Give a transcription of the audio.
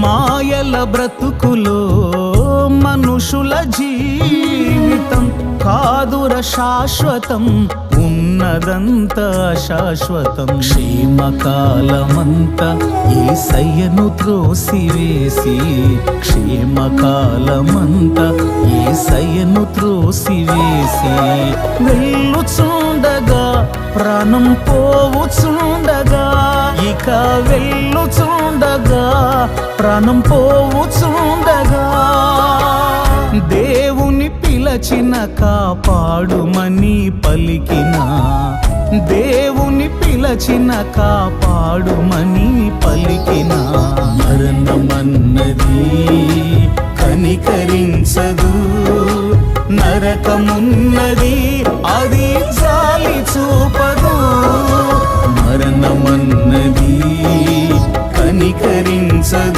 మాయల బ్రతుకులో మనుషుల జీవితం కాదుర శాశ్వతం, ఉన్నదంతా శాశ్వతం. క్షేమకాలమంతా యేసయ్యను త్రోసివేసి, క్షేమకాలమంతా యేసయ్యను త్రోసివేసి, వెళ్ళుచుండగా ప్రాణం పోవుచుండగా, ఇక వెళ్ళుచుండగా ప్రాణం పోవుచుండగా, దేవుని పిలచిన కాపాడుమని పలికిన, దేవుని పిలచిన కాపాడుమని పలికిన, మరణమన్నది కనికరించదు, నరకమున్నది అది జాలి చూపదు. మరణమన్నది కనికరించదు,